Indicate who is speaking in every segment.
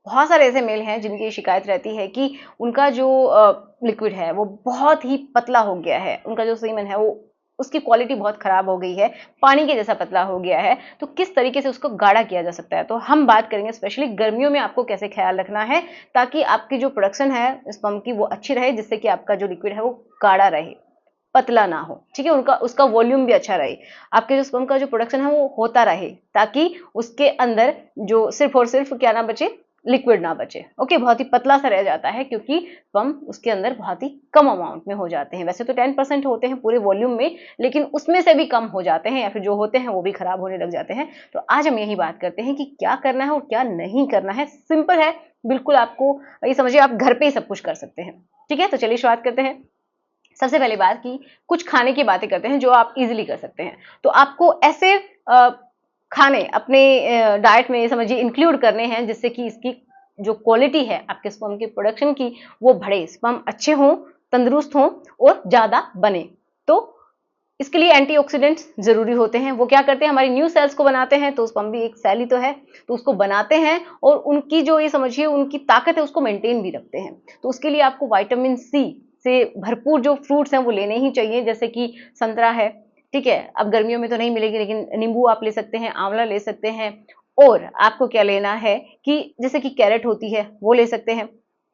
Speaker 1: बहुत सारे ऐसे मेल हैं जिनकी शिकायत रहती है कि उनका जो लिक्विड है वो बहुत ही पतला हो गया है, उनका जो सीमन है वो उसकी क्वालिटी बहुत खराब हो गई है, पानी के जैसा पतला हो गया है, तो किस तरीके से उसको गाढ़ा किया जा सकता है। तो हम बात करेंगे स्पेशली गर्मियों में आपको कैसे ख्याल रखना है ताकि आपकी जो प्रोडक्शन है स्पर्म की वो अच्छी रहे, जिससे कि आपका जो लिक्विड है वो गाढ़ा रहे, पतला ना हो, ठीक है, उनका उसका वॉल्यूम भी अच्छा रहे, आपके जो स्पर्म का जो प्रोडक्शन है वो होता रहे, ताकि उसके अंदर जो सिर्फ और सिर्फ क्या ना बचे, लिक्विड ना बचे। ओके, बहुत ही पतला सा रह जाता है क्योंकि स्पर्म उसके अंदर बहुत ही कम अमाउंट में हो जाते हैं। वैसे तो 10% होते हैं पूरे वॉल्यूम में, लेकिन उसमें से भी कम हो जाते हैं या फिर जो होते हैं वो भी खराब होने लग जाते हैं। तो आज हम यही बात करते हैं कि क्या करना है और क्या नहीं करना है। सिंपल है बिल्कुल, आपको ये समझिए आप घर पे ही सब कुछ कर सकते हैं। ठीक है, तो चलिए शुरुआत करते हैं। सबसे पहली बात कि कुछ खाने की बातें करते हैं जो आप इजीली कर सकते हैं। तो आपको ऐसे खाने अपने डाइट में समझिए इंक्लूड करने हैं जिससे कि इसकी जो क्वालिटी है आपके स्पर्म के प्रोडक्शन की वो बढ़े, स्पर्म अच्छे हों, तंदुरुस्त हों और ज्यादा बने। तो इसके लिए एंटीऑक्सीडेंट्स जरूरी होते हैं। वो क्या करते हैं, हमारी न्यू सेल्स को बनाते हैं, तो स्पर्म भी एक सेल ही तो है, तो उसको बनाते हैं और उनकी जो ये समझिए उनकी ताकत है उसको मेंटेन भी रखते हैं। तो उसके लिए आपको विटामिन सी से भरपूर जो फ्रूट्स हैं वो लेने ही चाहिए, जैसे कि संतरा है, ठीक है, अब गर्मियों में तो नहीं मिलेगी लेकिन नींबू आप ले सकते हैं, आंवला ले सकते हैं। और आपको क्या लेना है कि जैसे कि कैरेट होती है वो ले सकते हैं,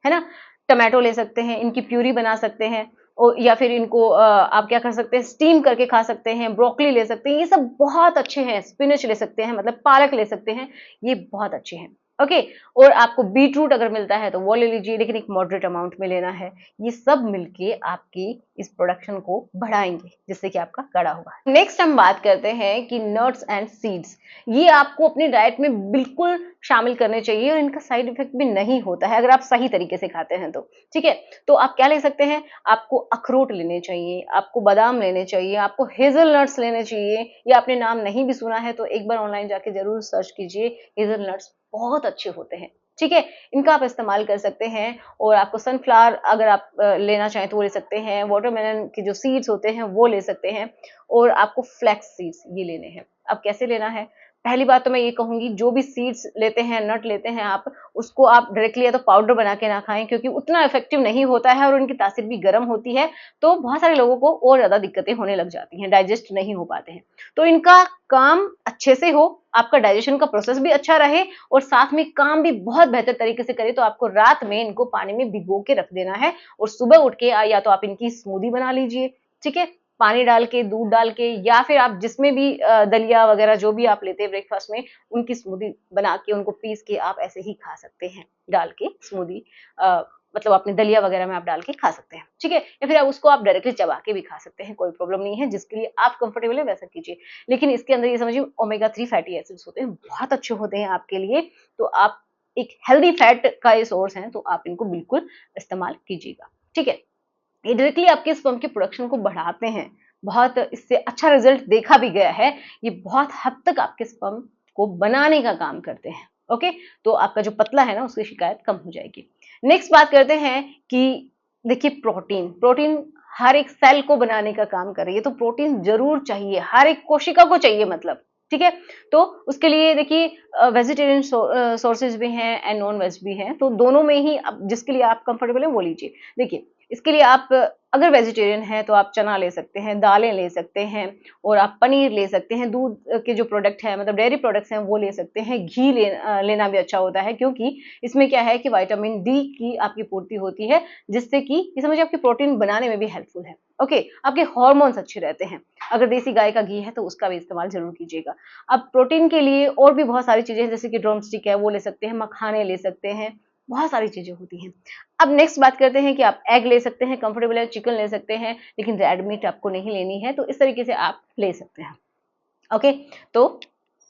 Speaker 1: है ना, टमाटो ले सकते हैं, इनकी प्यूरी बना सकते हैं, और या फिर इनको आप क्या कर सकते हैं, स्टीम करके खा सकते हैं, ब्रोकली ले सकते हैं, ये सब बहुत अच्छे हैं, स्पिनच ले सकते हैं, मतलब पालक ले सकते हैं, ये बहुत अच्छे हैं। ओके, और आपको बीट रूट अगर मिलता है तो वो ले लीजिए, लेकिन एक मॉडरेट अमाउंट में लेना है। ये सब मिलके आपकी इस प्रोडक्शन को बढ़ाएंगे जिससे कि आपका गाढ़ा होगा। नेक्स्ट हम बात करते हैं कि नट्स एंड सीड्स, ये आपको अपनी डाइट में बिल्कुल शामिल करने चाहिए और इनका साइड इफेक्ट भी नहीं होता है अगर आप सही तरीके से खाते हैं तो। ठीक है, तो आप क्या ले सकते हैं, आपको अखरोट लेने चाहिए, आपको बादाम लेने चाहिए, आपको हेजलनट्स लेने चाहिए। या आपने नाम नहीं भी सुना है तो एक बार ऑनलाइन जाके जरूर सर्च कीजिए, हेजलनट्स बहुत अच्छे होते हैं। ठीक है, इनका आप इस्तेमाल कर सकते हैं। और आपको सनफ्लावर अगर आप लेना चाहें तो वो ले सकते हैं, वाटरमेलन के जो सीड्स होते हैं वो ले सकते हैं, और आपको फ्लैक्स सीड्स ये लेने हैं। अब कैसे लेना है, पहली बात तो मैं ये कहूंगी जो भी सीड्स लेते हैं, नट लेते हैं आप, उसको आप डायरेक्टली या तो पाउडर बना के ना खाएं क्योंकि उतना इफेक्टिव नहीं होता है और उनकी तासीर भी गर्म होती है, तो बहुत सारे लोगों को और ज्यादा दिक्कतें होने लग जाती हैं, डाइजेस्ट नहीं हो पाते हैं। तो इनका काम अच्छे से हो, आपका डाइजेशन का प्रोसेस भी अच्छा रहे और साथ में काम भी बहुत बेहतर तरीके से करे, तो आपको रात में इनको पानी में भिगो के रख देना है और सुबह उठ के या तो आप इनकी स्मूदी बना लीजिए, ठीक है, पानी डाल के, दूध डाल के, या फिर आप जिसमें भी दलिया वगैरह जो भी आप लेते हैं ब्रेकफास्ट में, उनकी स्मूदी बना के उनको पीस के आप ऐसे ही खा सकते हैं, डाल के स्मूदी, मतलब अपने दलिया वगैरह में आप डाल के खा सकते हैं, ठीक है, या फिर आप उसको आप डायरेक्टली चबा के भी खा सकते हैं, कोई प्रॉब्लम नहीं है, जिसके लिए आप कंफर्टेबल है वैसा कीजिए। लेकिन इसके अंदर ये समझिए ओमेगा 3 फैटी एसिड्स होते हैं, बहुत अच्छे होते हैं आपके लिए, तो आप एक हेल्दी फैट का ये सोर्स है, तो आप इनको बिल्कुल इस्तेमाल कीजिएगा। ठीक है, ये डायरेक्टली आपके स्पर्म के प्रोडक्शन को बढ़ाते हैं, बहुत इससे अच्छा रिजल्ट देखा भी गया है, ये बहुत हद तक आपके स्पर्म को बनाने का काम करते हैं। ओके, तो आपका जो पतला है ना उसकी शिकायत कम हो जाएगी। नेक्स्ट बात करते हैं कि देखिए प्रोटीन, प्रोटीन हर एक सेल को बनाने का काम कर रही है, तो प्रोटीन जरूर चाहिए, हर एक कोशिका को चाहिए मतलब, ठीक है। तो उसके लिए देखिए वेजिटेरियन सोर्सेज भी हैं एंड नॉन वेज भी हैं, तो दोनों में ही जिसके लिए आप कंफर्टेबल है वो लीजिए। देखिए इसके लिए आप अगर वेजिटेरियन है तो आप चना ले सकते हैं, दालें ले सकते हैं, और आप पनीर ले सकते हैं, दूध के जो प्रोडक्ट है मतलब डेयरी प्रोडक्ट्स हैं वो ले सकते हैं, घी लेना भी अच्छा होता है क्योंकि इसमें क्या है कि विटामिन डी की आपकी पूर्ति होती है, जिससे कि ये समझिए आपकी प्रोटीन बनाने में भी हेल्पफुल है। ओके, आपके हार्मोन्स अच्छे रहते हैं। अगर देसी गाय का घी है तो उसका भी इस्तेमाल जरूर कीजिएगा। अब प्रोटीन के लिए और भी बहुत सारी चीजें हैं, जैसे कि ड्रम स्टिक है वो ले सकते हैं, मखाने ले सकते हैं, बहुत सारी चीजें होती हैं। अब नेक्स्ट बात करते हैं कि आप एग ले सकते हैं, कंफर्टेबल है, चिकन ले सकते हैं, लेकिन रेड मीट आपको नहीं लेनी है, तो इस तरीके से आप ले सकते हैं। ओके, तो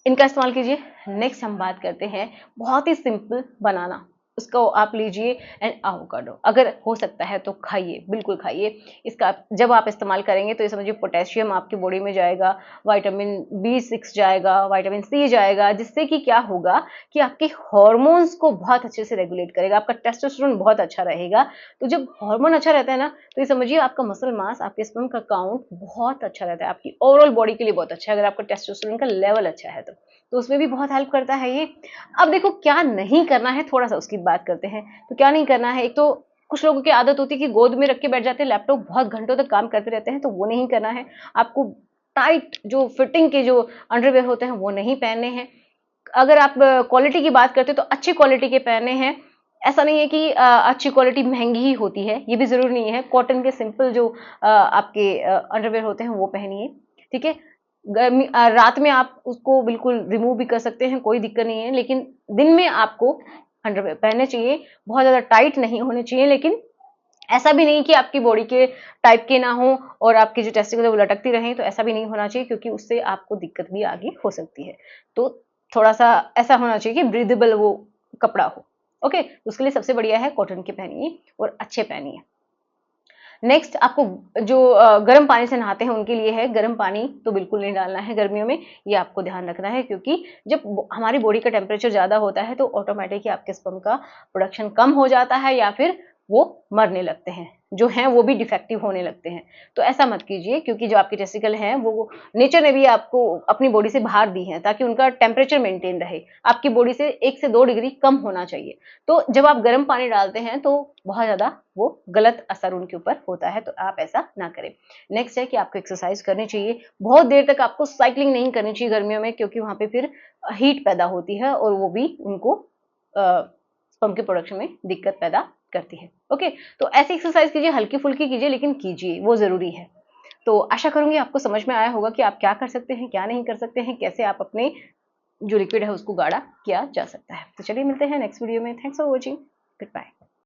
Speaker 1: इनका इस्तेमाल कीजिए। नेक्स्ट हम बात करते हैं बहुत ही सिंपल बनाना, उसको आप लीजिए एंड एवोकाडो, अगर हो सकता है तो खाइए, बिल्कुल खाइए। इसका जब आप इस्तेमाल करेंगे तो ये समझिए पोटेशियम आपकी बॉडी में जाएगा, विटामिन B6 जाएगा, विटामिन सी जाएगा, जिससे कि क्या होगा कि आपके हार्मोन्स को बहुत अच्छे से रेगुलेट करेगा, आपका टेस्टोस्टेरोन बहुत अच्छा रहेगा। तो जब हार्मोन अच्छा रहता है ना, तो ये समझिए आपका मसल मास, आपके स्पर्म का काउंट बहुत अच्छा रहता है, आपकी ओवरऑल बॉडी के लिए बहुत अच्छा है अगर आपका टेस्टोस्टेरोन का लेवल अच्छा है तो। तो उसमें भी बहुत हेल्प करता है ये। अब देखो क्या नहीं करना है, थोड़ा सा उसकी बात करते हैं। तो क्या नहीं करना है, एक तो कुछ लोगों की आदत होती है कि गोद में रख के बैठ जाते हैं, लैपटॉप बहुत घंटों तक काम करते रहते हैं, तो वो नहीं करना है। आपको टाइट जो फिटिंग के जो अंडरवेयर होते हैं वो नहीं पहनने हैं। अगर आप क्वालिटी की बात करते हो तो अच्छी क्वालिटी के पहनने हैं। ऐसा नहीं है कि अच्छी क्वालिटी महंगी ही होती है, ये भी ज़रूरी नहीं है। कॉटन के सिंपल जो आपके अंडरवेयर होते हैं वो पहनिए, ठीक है? रात में आप उसको बिल्कुल रिमूव भी कर सकते हैं, कोई दिक्कत नहीं है, लेकिन दिन में आपको अंडरवेयर पहनने चाहिए। बहुत ज़्यादा टाइट नहीं होने चाहिए, लेकिन ऐसा भी नहीं कि आपकी बॉडी के टाइप के ना हो और आपकी जो टेस्टिकल है वो लटकती रहें, तो ऐसा भी नहीं होना चाहिए, क्योंकि उससे आपको दिक्कत भी आगे हो सकती है। तो थोड़ा-सा ऐसा होना चाहिए कि ब्रीदेबल वो कपड़ा हो, ओके? तो उसके लिए सबसे बढ़िया है कॉटन के पहनिए और अच्छे पहनिए। नेक्स्ट आपको जो गर्म पानी से नहाते हैं उनके लिए है, गर्म पानी तो बिल्कुल नहीं डालना है गर्मियों में, ये आपको ध्यान रखना है, क्योंकि जब हमारी बॉडी का टेम्परेचर ज़्यादा होता है तो ऑटोमेटिक ही आपके स्पर्म का प्रोडक्शन कम हो जाता है या फिर वो मरने लगते हैं, जो हैं वो भी डिफेक्टिव होने लगते हैं। तो ऐसा मत कीजिए, क्योंकि जो आपके टेस्टिकल हैं वो नेचर ने भी आपको अपनी बॉडी से बाहर दी हैं ताकि उनका टेम्परेचर मेंटेन रहे। आपकी बॉडी से 1 से 2 डिग्री कम होना चाहिए। तो जब आप गर्म पानी डालते हैं तो बहुत ज़्यादा वो गलत असर उनके ऊपर होता है, तो आप ऐसा ना करें। नेक्स्ट है कि आपको एक्सरसाइज करनी चाहिए। बहुत देर तक आपको साइक्लिंग नहीं करनी चाहिए गर्मियों में, क्योंकि वहाँ पे फिर हीट पैदा होती है और वो भी उनको स्पर्म के प्रोडक्शन में दिक्कत पैदा करती है। ओके, तो ऐसी एक्सरसाइज कीजिए, हल्की-फुल्की कीजिए, लेकिन कीजिए, वो ज़रूरी है। तो आशा करूँगी आपको समझ में आया होगा कि आप क्या कर सकते हैं, क्या नहीं कर सकते हैं, कैसे आप अपने जो लिक्विड है उसको गाढ़ा किया जा सकता है। तो चलिए मिलते हैं नेक्स्ट वीडियो में। Thanks for watching. Good bye.